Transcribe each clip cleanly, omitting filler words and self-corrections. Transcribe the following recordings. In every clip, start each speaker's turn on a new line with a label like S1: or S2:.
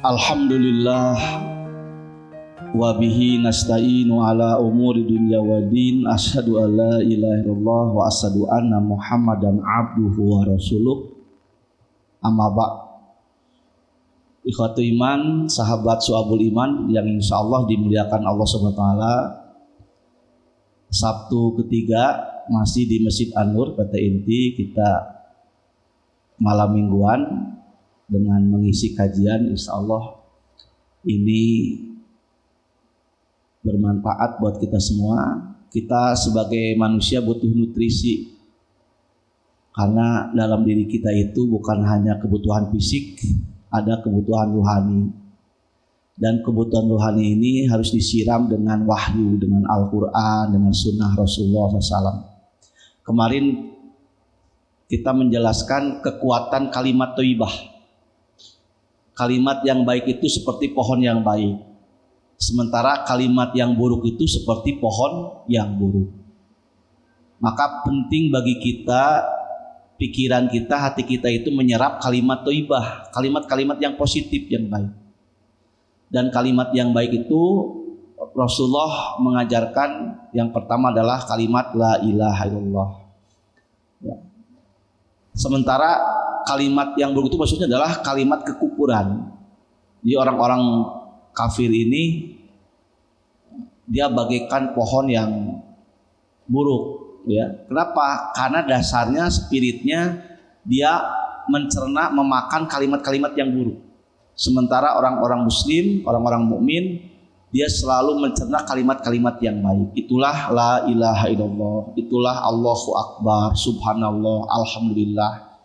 S1: Alhamdulillah wa bihi nasta'inu ala umuri dunya waddin. Asyhadu an la ilaha illallah wa asyhadu anna Muhammadan abduhu wa rasuluh. Amma ba'd. Ikhwatu iman, sahabat Su'abul Iman yang insyaallah dimuliakan Allah Subhanahu wa taala. Sabtu ketiga masih di Masjid An-Nur PT Inti, kita malam mingguan dengan mengisi kajian. Insyaallah ini bermanfaat buat kita semua. Kita sebagai manusia butuh nutrisi, karena dalam diri kita itu bukan hanya kebutuhan fisik, ada kebutuhan rohani. Dan kebutuhan rohani ini harus disiram dengan wahyu, dengan Al-Quran, dengan sunnah Rasulullah SAW. Kemarin kita menjelaskan kekuatan kalimat thayyibah. Kalimat yang baik itu seperti pohon yang baik, sementara kalimat yang buruk itu seperti pohon yang buruk. Maka penting bagi kita, pikiran kita, hati kita itu menyerap kalimat thayyibah, kalimat-kalimat yang positif, yang baik. Dan kalimat yang baik itu Rasulullah mengajarkan yang pertama adalah kalimat la ilaha illallah. Ya. Sementara kalimat yang buruk itu maksudnya adalah kalimat kekufuran. Jadi orang-orang kafir ini dia bagaikan pohon yang buruk, ya. Kenapa? Karena dasarnya, spiritnya dia mencerna, memakan kalimat-kalimat yang buruk. Sementara orang-orang muslim, orang-orang mukmin, dia selalu mencerna kalimat-kalimat yang baik. Itulah la ilaha illallah, itulah Allahu akbar, subhanallah, alhamdulillah.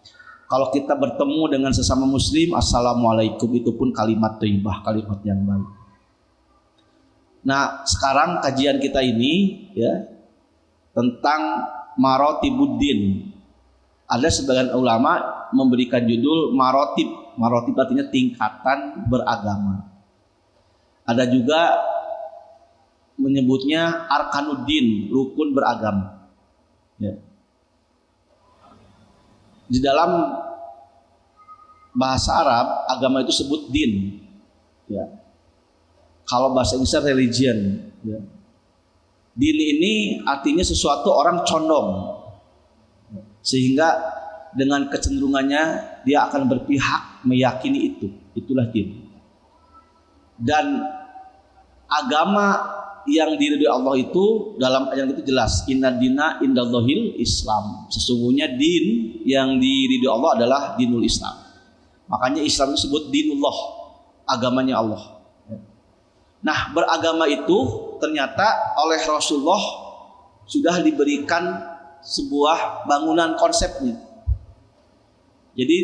S1: Kalau kita bertemu dengan sesama muslim, assalamualaikum, itu pun kalimat thayyibah, kalimat yang baik. Nah, sekarang kajian kita ini ya tentang maratibuddin. Ada sebagian ulama memberikan judul marotib. Marotib artinya tingkatan beragama. Ada juga menyebutnya arkanuddin, rukun beragama. Ya. Di dalam bahasa Arab, agama itu sebut din. Ya. Kalau bahasa Inggris religion. Ya. Din ini artinya sesuatu orang condong, sehingga dengan kecenderungannya dia akan berpihak meyakini itu. Itulah din. Dan agama yang diridhoi Allah itu dalam ayat itu jelas, inna dina indallahil Islam. Sesungguhnya din yang diridhoi Allah adalah dinul Islam. Makanya Islam disebut dinullah, agamanya Allah. Nah, beragama itu ternyata oleh Rasulullah sudah diberikan sebuah bangunan konsepnya. Jadi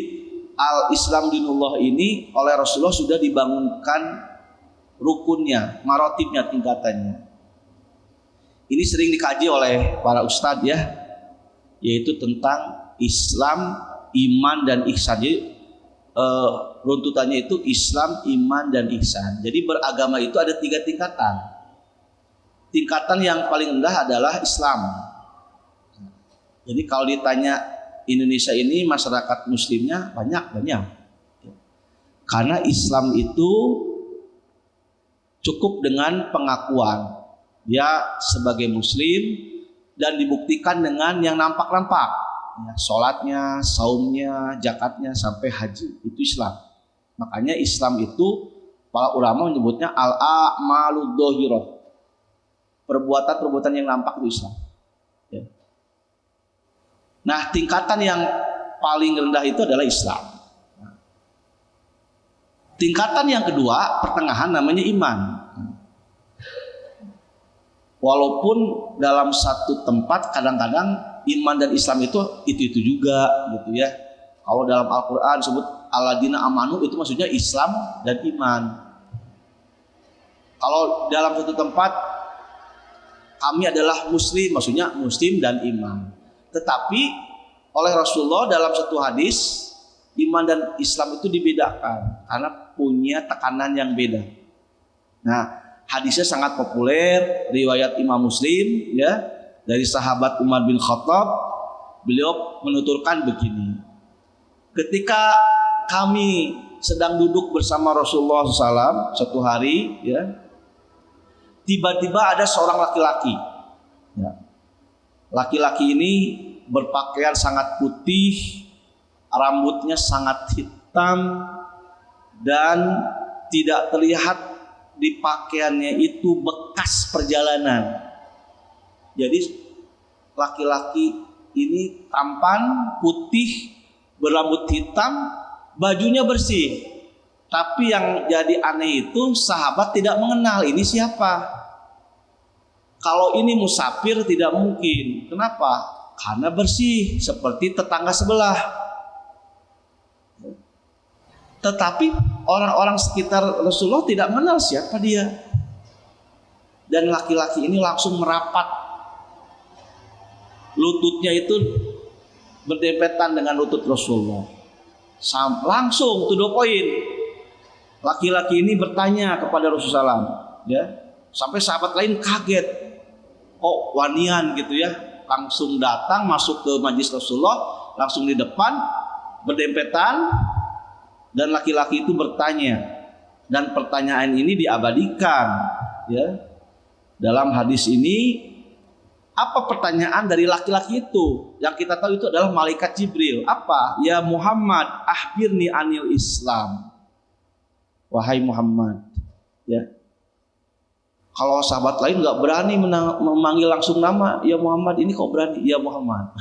S1: al-Islam dinullah ini oleh Rasulullah sudah dibangunkan rukunnya, marotibnya, tingkatannya. Ini sering dikaji oleh para ustadz ya, yaitu tentang Islam, iman, dan ihsan. Jadi runtutannya itu Islam, iman, dan ihsan. Jadi beragama itu ada 3 tingkatan. Tingkatan yang paling rendah adalah Islam. Jadi kalau ditanya Indonesia ini masyarakat muslimnya banyak. Karena Islam itu cukup dengan pengakuan dia sebagai muslim dan dibuktikan dengan yang nampak-nampak, ya, sholatnya, saumnya, zakatnya, sampai haji, itu Islam. Makanya Islam itu para ulama menyebutnya al-a'malud dhahirah, perbuatan-perbuatan yang nampak itu Islam. Ya. Nah, tingkatan yang paling rendah itu adalah Islam. Tingkatan yang kedua, pertengahan, namanya iman. Walaupun dalam satu tempat kadang-kadang iman dan Islam itu juga gitu ya. Kalau dalam Al-Quran disebut alladzina amanu, itu maksudnya Islam dan iman. Kalau dalam satu tempat kami adalah muslim, maksudnya muslim dan iman. Tetapi oleh Rasulullah dalam satu hadis, iman dan Islam itu dibedakan karena punya tekanan yang beda. Nah, hadisnya sangat populer, riwayat Imam Muslim ya, dari sahabat Umar bin Khattab. Beliau menuturkan begini, ketika kami sedang duduk bersama Rasulullah SAW satu hari, ya, tiba-tiba ada seorang laki-laki. Ya. Laki-laki ini berpakaian sangat putih, rambutnya sangat hitam, dan tidak terlihat di pakaiannya itu bekas perjalanan. Jadi laki-laki ini tampan, putih, berambut hitam, bajunya bersih. Tapi yang jadi aneh itu sahabat tidak mengenal ini siapa. Kalau ini musafir tidak mungkin. Kenapa? Karena bersih seperti tetangga sebelah. Tetapi orang-orang sekitar Rasulullah tidak mengenal siapa dia. Dan laki-laki ini langsung merapat. Lututnya itu berdempetan dengan lutut Rasulullah. Langsung to the point. Laki-laki ini bertanya kepada Rasulullah SAW, ya. Sampai sahabat lain kaget. Oh, wanian gitu ya. Langsung datang masuk ke majlis Rasulullah, langsung di depan berdempetan, dan laki-laki itu bertanya. Dan pertanyaan ini diabadikan, ya. Dalam hadis ini, apa pertanyaan dari laki-laki itu? Yang kita tahu itu adalah malaikat Jibril. Apa? Ya Muhammad, akhbirni anil Islam. Wahai Muhammad, ya. Kalau sahabat lain nggak berani memanggil langsung nama, ya Muhammad, ini kok berani? Ya Muhammad.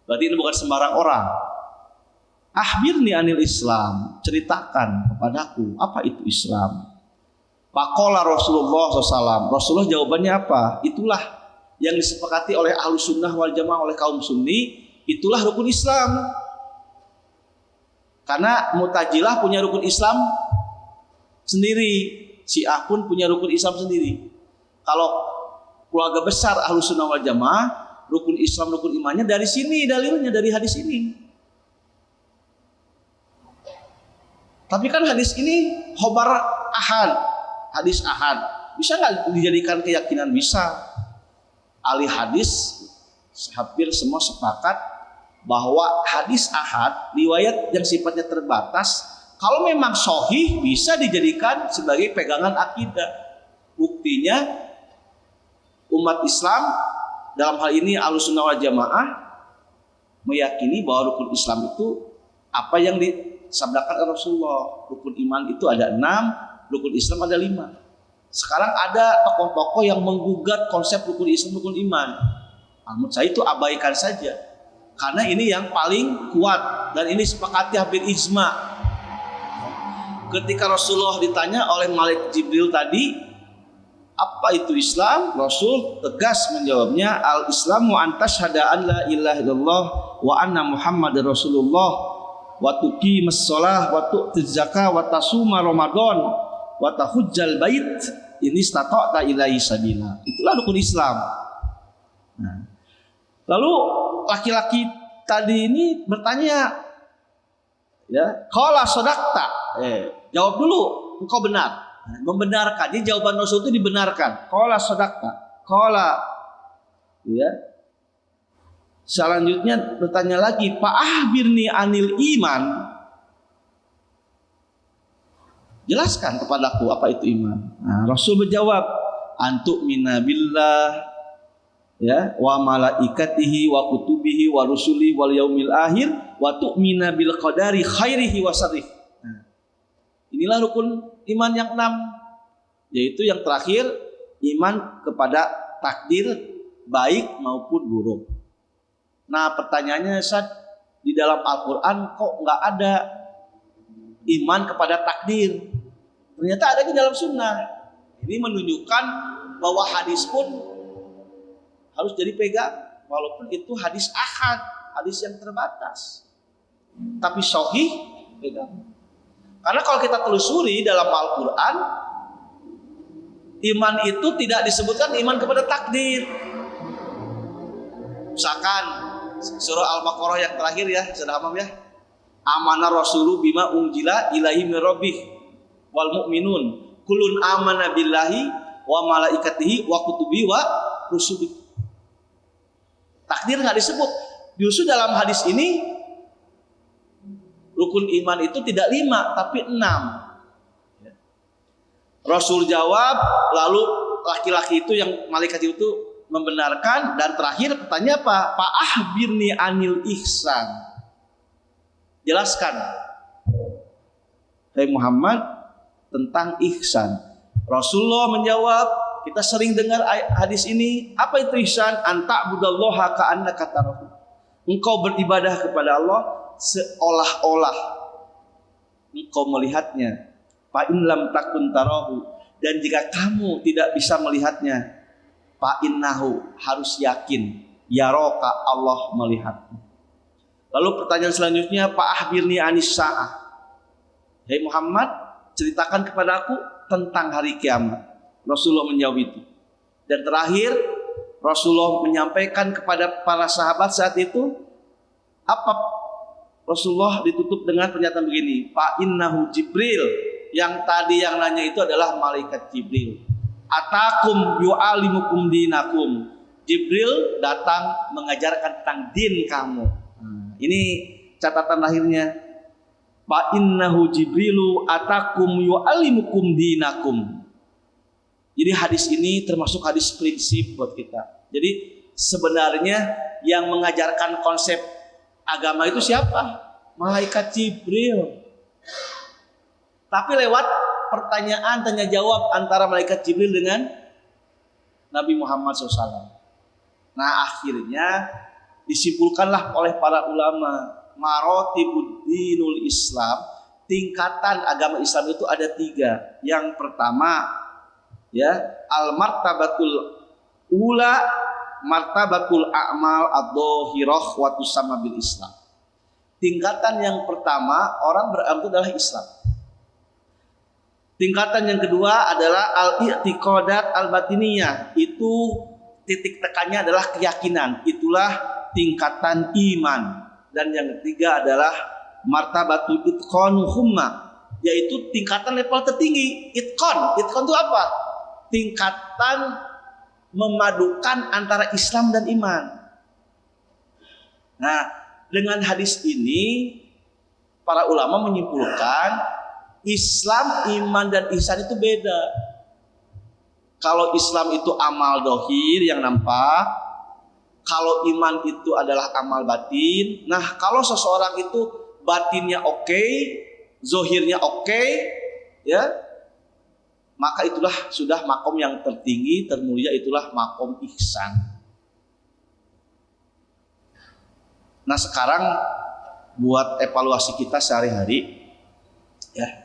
S1: Berarti ini bukan sembarang orang. Akhbirni anil Islam, ceritakan kepadaku apa itu Islam. Faqala Rasulullah SAW. Rasulullah jawabannya apa? Itulah yang disepakati oleh Ahlus Sunnah wal Jamaah, oleh kaum Sunni, itulah rukun Islam. Karena Mu'tazilah punya rukun Islam sendiri, Syiah pun punya rukun Islam sendiri. Kalau keluarga besar Ahlus Sunnah wal Jamaah, rukun Islam, rukun imannya dari sini, dalilnya dari hadis ini. Tapi kan hadis ini khobar ahad, hadis ahad, bisa nggak dijadikan keyakinan? Bisa. Ahli hadis hampir semua sepakat bahwa hadis ahad, riwayat yang sifatnya terbatas, kalau memang sahih bisa dijadikan sebagai pegangan akidah. Buktinya umat Islam, dalam hal ini Ahlus Sunnah wal Jamaah, meyakini bahwa rukun Islam itu apa yang disabdakan Rasulullah. Rukun iman itu ada 6, rukun Islam ada 5. Sekarang ada tokoh-tokoh yang menggugat konsep rukun Islam, rukun iman. Menurut saya itu abaikan saja. Karena ini yang paling kuat dan ini sepakati hampir ijma. Ketika Rasulullah ditanya oleh malaikat Jibril tadi, apa itu Islam? Rasul tegas menjawabnya, al-Islamu antasyhada an la ilaha illallah wa anna Muhammadar Rasulullah wa tuqimus shalah wa tu'tiz zakah wa tasuma Ramadan wa tahujjal bait ini stata'ta ilaihi sabila. Itulah rukun Islam. Nah, lalu laki-laki tadi ini bertanya, ya, qala sadaqta. Jawab dulu, engkau benar. Membenarkan. Jadi jawaban Rasul itu dibenarkan. Qala sadaqta. Qala, ya. Selanjutnya bertanya lagi, fa ahbirni anil iman. Jelaskan kepadaku apa itu iman. Nah, Rasul menjawab, antuk mina billah, ya, wa malaikatihi wa kutubihi wa rusuli wal yaumil akhir wa tu'mina bil qadari khairihi wa syarrihi. Nah, inilah rukun iman yang 6, yaitu yang terakhir, iman kepada takdir baik maupun buruk. Nah, pertanyaannya, Ustaz, di dalam Al-Qur'an kok nggak ada iman kepada takdir? Ternyata ada di dalam sunnah. Ini menunjukkan bahwa hadis pun harus jadi pegang, walaupun itu hadis ahad, hadis yang terbatas. Tapi sahih pegang. Karena kalau kita telusuri dalam Al-Quran, iman itu tidak disebutkan iman kepada takdir. Misalkan surah Al-Baqarah yang terakhir, ya, sudah paham ya? Amana rasulu bima unjila ilaihi mir rabbih wal mu'minun kullun amana billahi wa malaikatihi wa kutubihi wa rusulihi. Takdir nggak disebut. Justru dalam hadis ini Rukun iman itu tidak 5 tapi 6. Rasul jawab, lalu laki-laki itu yang malaikat itu membenarkan, dan terakhir pertanyaan apa? Fa ahbirni anil ihsan. Jelaskan, hai Muhammad, tentang ihsan. Rasulullah menjawab, kita sering dengar hadis ini, apa itu ihsan? Anta budallaha ka'annaka tarahu. Engkau beribadah kepada Allah seolah-olah engkau melihatnya. Fa in lam takun tarahu, dan jika kamu tidak bisa melihatnya, fa innahu, harus yakin, yaraka, Allah melihatmu. Lalu pertanyaan selanjutnya, fa ahbirni anis saah. Hai Muhammad, ceritakan kepada aku tentang hari kiamat. Rasulullah menjawab itu. Dan terakhir Rasulullah menyampaikan kepada para sahabat saat itu, apa? Rasulullah ditutup dengan pernyataan begini, fa innahu Jibril. Yang tadi yang nanya itu adalah malaikat Jibril. Atakum yu'alimukum dinakum. Jibril datang mengajarkan tentang din kamu. Ini catatan lahirnya. Fa innahu Jibrilu atakum yu'alimukum dinakum. Jadi hadis ini termasuk hadis prinsip buat kita. Jadi sebenarnya yang mengajarkan konsep agama itu siapa? Malaikat Jibril. Tapi lewat pertanyaan tanya jawab antara malaikat Jibril dengan Nabi Muhammad SAW. Nah akhirnya disimpulkanlah oleh para ulama, maratibuddinul Islam, tingkatan agama Islam itu ada 3. Yang pertama, ya, al martabatul ula, martabatul a'mal ad-dhahirah wa tusamma bil Islam. Tingkatan yang pertama, orang beramal itu adalah Islam. Tingkatan yang kedua adalah al-i'tiqadat al-batiniyah. Itu titik tekannya adalah keyakinan. Itulah tingkatan iman. Dan yang ketiga adalah martabatul itqanuhumma, yaitu tingkatan level tertinggi. Itqan itu apa? Tingkatan memadukan antara Islam dan iman. Nah, dengan hadis ini para ulama menyimpulkan Islam, iman, dan ihsan itu beda. Kalau Islam itu amal dohir yang nampak, kalau iman itu adalah amal batin. Nah, kalau seseorang itu batinnya oke, zohirnya oke, ya, maka itulah sudah makom yang tertinggi, termulia, itulah makom ihsan. Nah, sekarang buat evaluasi kita sehari-hari, ya,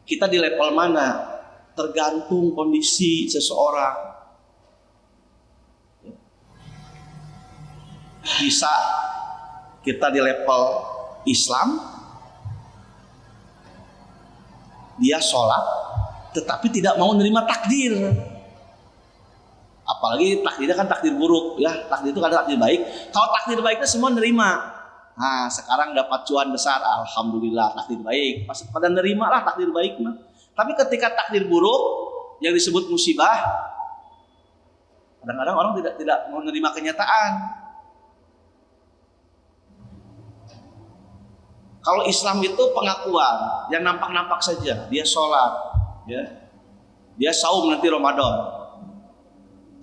S1: kita di level mana? Tergantung kondisi seseorang. Bisa kita di level Islam, dia sholat tetapi tidak mau menerima takdir. Apalagi takdirnya kan takdir buruk, ya. Takdir itu kan takdir baik. Kalau takdir baiknya semua nerima. Nah, sekarang dapat cuan besar, alhamdulillah, takdir baik. Pas pada nerima lah takdir baik mah. Tapi ketika takdir buruk yang disebut musibah, kadang-kadang orang tidak mau menerima kenyataan. Kalau Islam itu pengakuan yang nampak-nampak saja, dia sholat, ya, dia saum nanti Ramadan.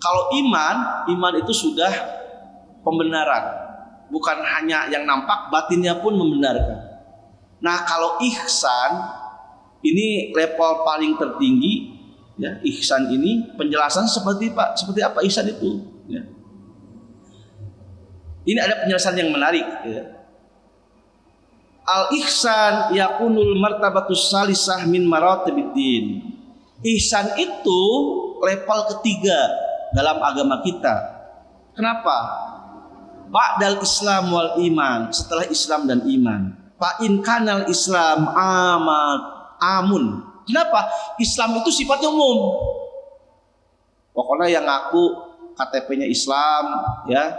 S1: Kalau iman itu sudah pembenaran. Bukan hanya yang nampak, batinnya pun membenarkan. Nah, kalau ihsan ini level paling tertinggi, ya. Ihsan ini penjelasan seperti apa ihsan itu, ya. Ini ada penjelasan yang menarik, ya. Al ihsan yakunul martabatus salisah min maratibiddin. Ihsan itu level ketiga dalam agama kita. Kenapa? Ba'dal Islam wal iman, setelah Islam dan iman. Fa in kanal Islam amun. Kenapa? Islam itu sifatnya umum. Pokoknya yang ngaku KTP-nya Islam, ya,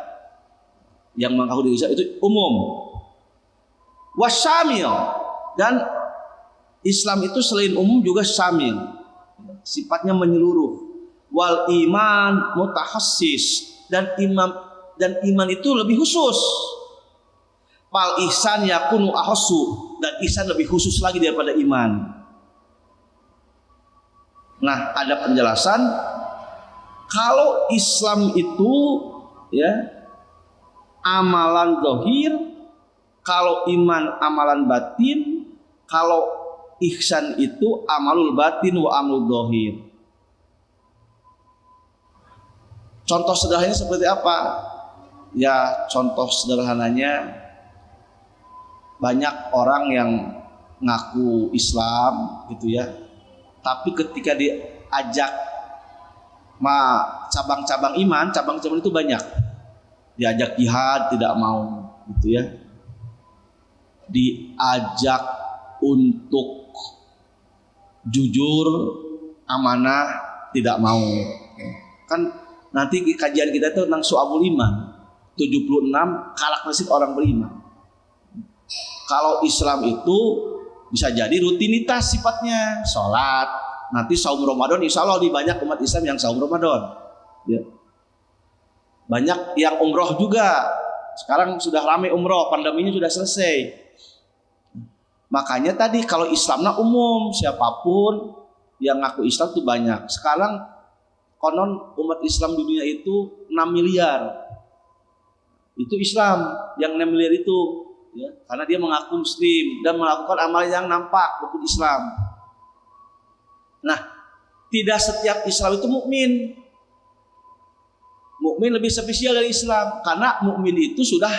S1: yang mengaku diri Islam itu umum. Wasyamil, dan Islam itu selain umum juga syamil, sifatnya menyeluruh. Wal iman mutahassis, dan iman itu lebih khusus. Fal ihsan yakunu ahassu, dan ihsan lebih khusus lagi daripada iman. Nah, ada penjelasan kalau Islam itu ya amalan zahir, kalau iman amalan batin, kalau ihsan itu amalul batin wa amalul zahir. Contoh sederhananya seperti apa? Ya, contoh sederhananya banyak orang yang ngaku Islam gitu ya. Tapi ketika diajak cabang-cabang iman, cabang-cabang itu banyak. Diajak jihad tidak mau gitu ya. Diajak untuk jujur, amanah tidak mau. Kan nanti kajian kita itu tentang Syu'abul Iman, 76 karakteristik orang beriman. Kalau Islam itu bisa jadi rutinitas sifatnya, sholat. Nanti saum Ramadan, insya Allah di banyak umat Islam yang saum Ramadan. Ya. Banyak yang umroh juga. Sekarang sudah ramai umroh, pandeminya sudah selesai. Makanya tadi kalau Islamnya umum, siapapun yang ngaku Islam itu banyak. Sekarang konon umat Islam dunia itu 6 miliar. Itu Islam yang 6 miliar itu ya, karena dia mengaku muslim dan melakukan amal yang nampak rukun Islam. Nah, tidak setiap Islam itu mukmin. Mukmin lebih spesial dari Islam karena mukmin itu sudah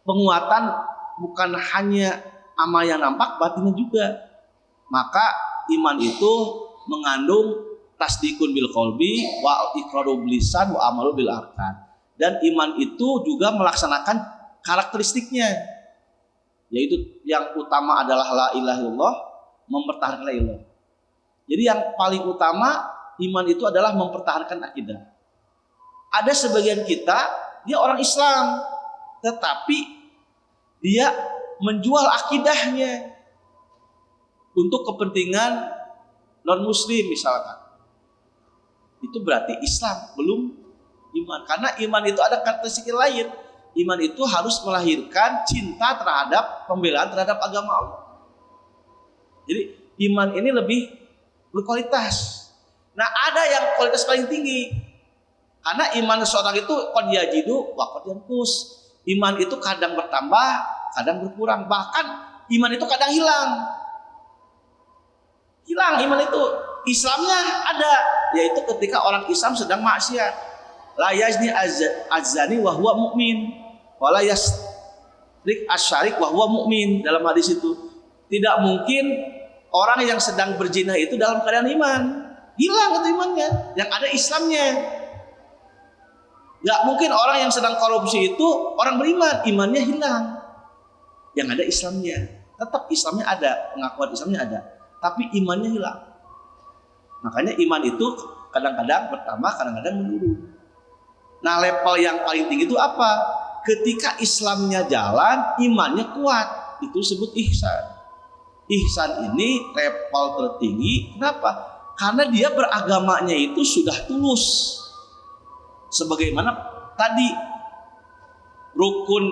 S1: penguatan bukan hanya amal yang nampak, batinnya juga. Maka iman itu mengandung tasdikun bil qalbi wa iqraru bil lisan wa amalu bil arkan. Dan iman itu juga melaksanakan karakteristiknya, yaitu yang utama adalah la ilaha illallah, mempertahankan la ilaha. Jadi yang paling utama iman itu adalah mempertahankan akidah. Ada sebagian kita dia orang Islam tetapi dia menjual akidahnya untuk kepentingan non muslim misalkan. Itu berarti Islam belum iman, karena iman itu ada karakteristik lain. Iman itu harus melahirkan cinta terhadap pembelaan terhadap agama Allah. Jadi iman ini lebih berkualitas. Nah, ada yang kualitas paling tinggi. Karena iman seorang itu qad yajidu wa qad yanqus. Iman itu kadang bertambah, kadang berkurang. Bahkan iman itu kadang hilang. Hilang iman itu. Islamnya ada, yaitu ketika orang Islam sedang maksiat. La yazni az-zani wa huwa mu'min, wa la yasrik asy-syarik wa huwa mu'min. Dalam hadis itu tidak mungkin orang yang sedang berzina itu dalam keadaan iman. Hilang itu imannya, yang ada Islamnya. Gak mungkin orang yang sedang korupsi itu orang beriman, imannya hilang. Yang ada Islamnya. Tetap Islamnya ada, pengakuan Islamnya ada, tapi imannya hilang. Makanya iman itu kadang-kadang bertambah, kadang-kadang menurun. Nah, level yang paling tinggi itu apa? Ketika Islamnya jalan, imannya kuat, itu disebut ihsan. Ihsan ini level tertinggi. Kenapa? Karena dia beragamanya itu sudah tulus. Sebagaimana tadi rukun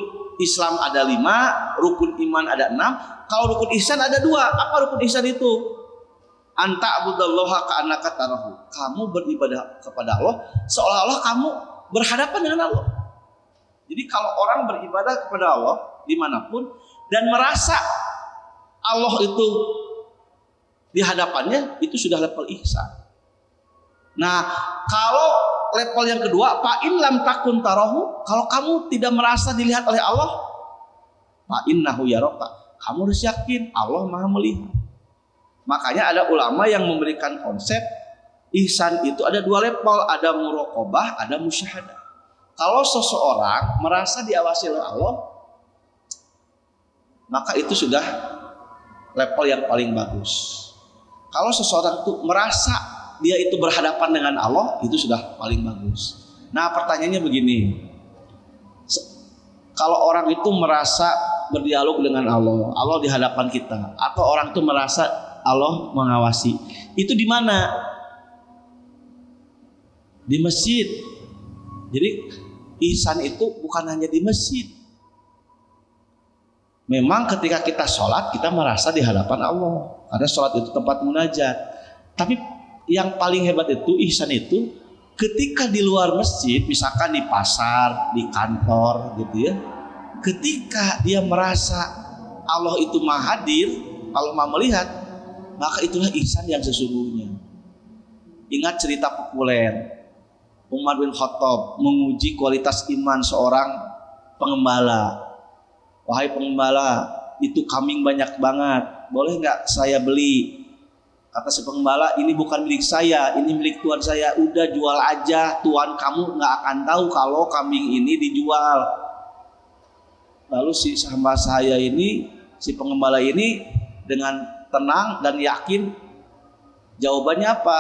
S1: Islam ada 5, rukun iman ada 6. Kalau rukun ihsan ada 2. Apa rukun ihsan itu? Anta abudallaha ka'annaka tarahu. Kamu beribadah kepada Allah seolah-olah kamu berhadapan dengan Allah. Jadi kalau orang beribadah kepada Allah dimanapun dan merasa Allah itu di hadapannya, itu sudah level ihsan. Nah, kalau level yang kedua, fa in lam takun tarahu, kalau kamu tidak merasa dilihat oleh Allah, fa innahu yaraka. Kamu harus yakin Allah Maha melihat. Makanya ada ulama yang memberikan konsep ihsan itu ada 2 level, ada muraqabah, ada musyahadah. Kalau seseorang merasa diawasi oleh Allah, maka itu sudah level yang paling bagus. Kalau seseorang itu merasa dia itu berhadapan dengan Allah, itu sudah paling bagus. Nah, pertanyaannya begini. Kalau orang itu merasa berdialog dengan Allah, Allah di hadapan kita, atau orang itu merasa Allah mengawasi, itu di mana? Di masjid. Jadi ihsan itu bukan hanya di masjid. Memang ketika kita sholat kita merasa di hadapan Allah, karena sholat itu tempat munajat. Tapi yang paling hebat itu ihsan itu ketika di luar masjid, misalkan di pasar, di kantor gitu ya, ketika dia merasa Allah itu maha hadir, Allah maha melihat, maka itulah ihsan yang sesungguhnya. Ingat cerita populer Umar bin Khattab menguji kualitas iman seorang pengembala. Wahai pengembala, itu kambing banyak banget, boleh nggak saya beli? Kata si pengembala, ini bukan milik saya, ini milik tuan saya. Udah jual aja, tuan kamu nggak akan tahu kalau kambing ini dijual. Lalu si hamba saya ini, si pengembala ini dengan tenang dan yakin, jawabannya apa?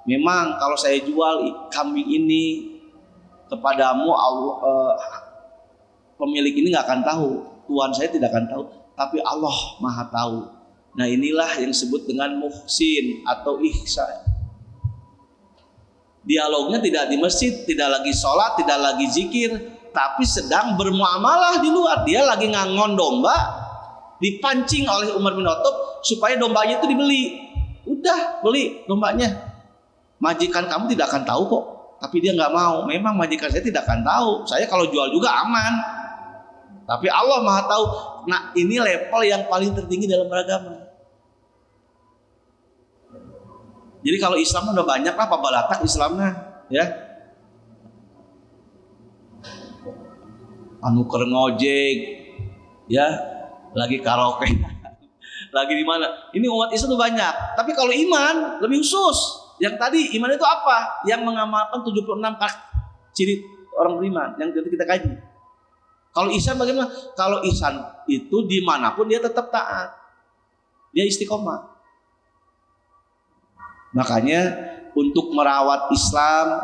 S1: Memang kalau saya jual kambing ini kepadamu, pemilik ini nggak akan tahu, tuan saya tidak akan tahu, tapi Allah maha tahu. Nah inilah yang disebut dengan muhsin atau ihsan. Dialognya tidak di masjid, tidak lagi sholat, tidak lagi zikir, tapi sedang bermuamalah di luar. Dia lagi ngangon domba, dipancing oleh Umar bin Khattab supaya dombanya itu dibeli. Udah beli dombanya. Majikan kamu tidak akan tahu kok. Tapi dia nggak mau. Memang majikan saya tidak akan tahu. Saya kalau jual juga aman. Tapi Allah maha tahu. Nah ini level yang paling tertinggi dalam beragama. Jadi kalau Islam udah banyak lah pabalatak Islamnya, ya. Anu keur ngojek, ya, lagi karaoke, lagi di mana? Ini umat Islam tuh banyak. Tapi kalau iman lebih khusus. Yang tadi iman itu apa? Yang mengamalkan 76 ciri orang beriman yang kita kaji. Kalau ihsan bagaimana? Kalau ihsan itu dimanapun dia tetap taat, dia istiqomah. Makanya untuk merawat Islam,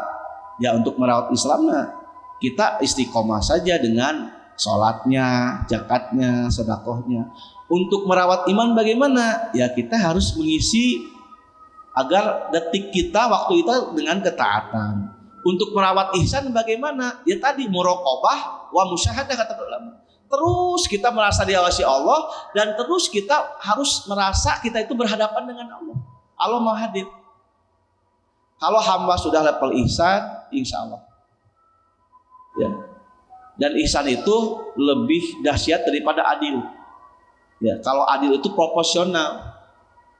S1: ya untuk merawat Islamnya kita istiqomah saja dengan sholatnya, zakatnya, sedekahnya. Untuk merawat iman bagaimana? Ya kita harus mengisi agar detik kita, waktu kita dengan ketaatan. Untuk merawat ihsan bagaimana? Ya tadi muraqabah wa musyahadah kata ulama. Terus kita merasa diawasi Allah dan terus kita harus merasa kita itu berhadapan dengan Allah. Allah Maha Hadir. Kalau hamba sudah level ihsan, insya Allah. Ya. Dan ihsan itu lebih dahsyat daripada adil. Ya, kalau adil itu proporsional.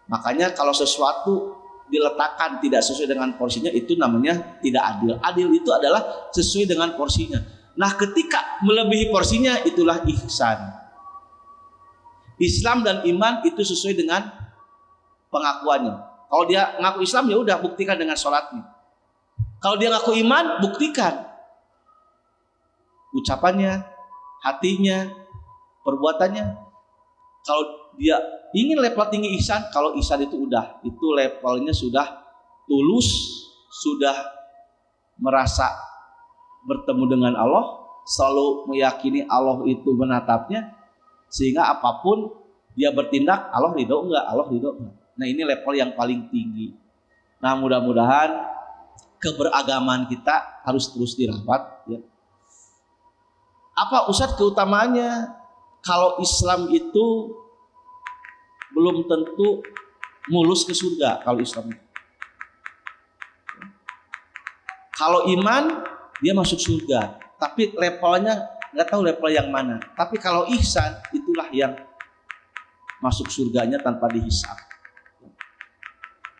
S1: Makanya kalau sesuatu diletakkan tidak sesuai dengan porsinya itu namanya tidak adil. Adil itu adalah sesuai dengan porsinya. Nah, ketika melebihi porsinya itulah ihsan. Islam dan iman itu sesuai dengan pengakuannya. Kalau dia ngaku Islam ya udah buktikan dengan sholatnya. Kalau dia ngaku iman, buktikan ucapannya, hatinya, perbuatannya. Kalau dia ingin level tinggi ihsan, kalau ihsan itu udah, itu levelnya sudah tulus, sudah merasa bertemu dengan Allah, selalu meyakini Allah itu menatapnya, sehingga apapun dia bertindak, Allah ridho enggak, Allah ridho enggak. Nah ini level yang paling tinggi. Nah mudah-mudahan keberagaman kita harus terus dirawat. Ya. Apa Ustadz keutamaannya? Kalau Islam itu belum tentu mulus ke surga kalau Islam. Kalau iman dia masuk surga, tapi levelnya nggak tahu level yang mana. Tapi kalau ihsan itulah yang masuk surganya tanpa dihisab.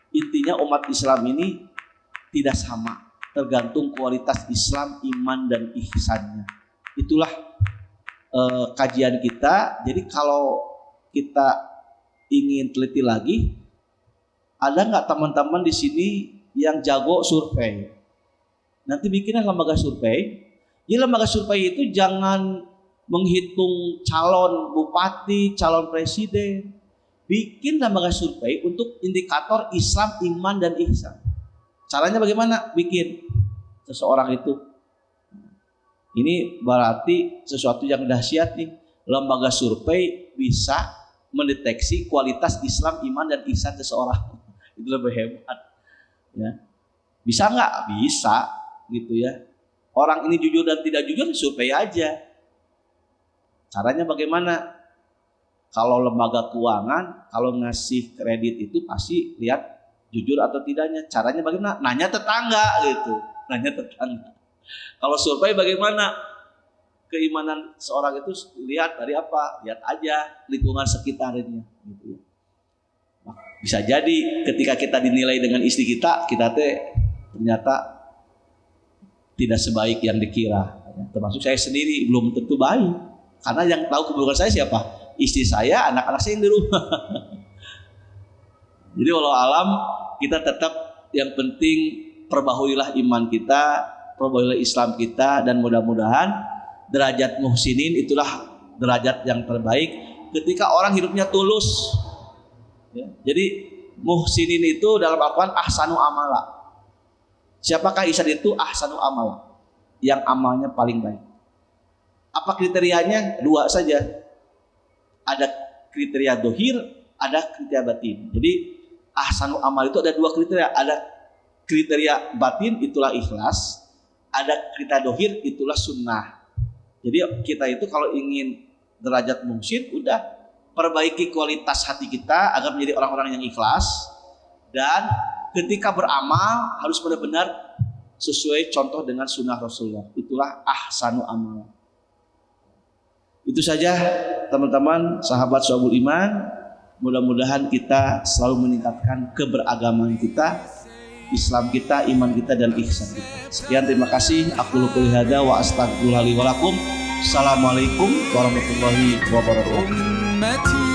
S1: Intinya umat Islam ini tidak sama, tergantung kualitas Islam, iman dan ihsannya. Itulah kajian kita. Jadi kalau kita ingin teliti lagi, ada nggak teman-teman di sini yang jago survei? Nanti bikinlah lembaga survei. Jadi lembaga survei itu jangan menghitung calon bupati, calon presiden. Bikin lembaga survei untuk indikator Islam, iman dan ihsan. Caranya bagaimana? Bikin seseorang itu. Ini berarti sesuatu yang dahsyat nih. Lembaga survei bisa mendeteksi kualitas Islam, iman dan ihsan seseorang. Itu lebih hebat. Ya. Bisa nggak? Bisa, gitu ya. Orang ini jujur dan tidak jujur, survei aja. Caranya bagaimana? Kalau lembaga keuangan, kalau ngasih kredit itu pasti lihat jujur atau tidaknya. Caranya bagaimana? Nanya tetangga gitu. Nanya tetangga. Kalau survei bagaimana? Keimanan seorang itu lihat dari apa? Lihat aja lingkungan sekitarnya gitu. Bisa jadi ketika kita dinilai dengan istri kita ternyata tidak sebaik yang dikira. Termasuk saya sendiri belum tentu baik. Karena yang tahu keburukan saya siapa? Istri saya, anak-anak saya yang di rumah. Jadi walau alam, kita tetap yang penting perbaharuilah iman kita, perbaharuilah Islam kita, dan mudah-mudahan derajat muhsinin itulah derajat yang terbaik ketika orang hidupnya tulus. Ya, jadi muhsinin itu dalam Al-Quran ahsanu amala. Siapakah ihsan itu? Ahsanu amala, yang amalnya paling baik. Apa kriterianya? Dua saja. Ada kriteria dohir, ada kriteria batin. Jadi ahsanu amal itu ada dua kriteria. Ada kriteria batin, itulah ikhlas. Ada kriteria dohir, itulah sunnah. Jadi kita itu kalau ingin derajat muhsin, udah perbaiki kualitas hati kita agar menjadi orang-orang yang ikhlas. Dan ketika beramal harus benar-benar sesuai contoh dengan sunnah Rasulullah. Itulah ahsanu amal. Itu saja teman-teman, sahabat Syu'abul Iman. Mudah-mudahan kita selalu meningkatkan keberagaman kita, Islam kita, iman kita, dan ihsan kita. Sekian, terima kasih. Aku qouli hadza wa astaghfirullahi wa lakum. Assalamualaikum warahmatullahi wabarakatuh.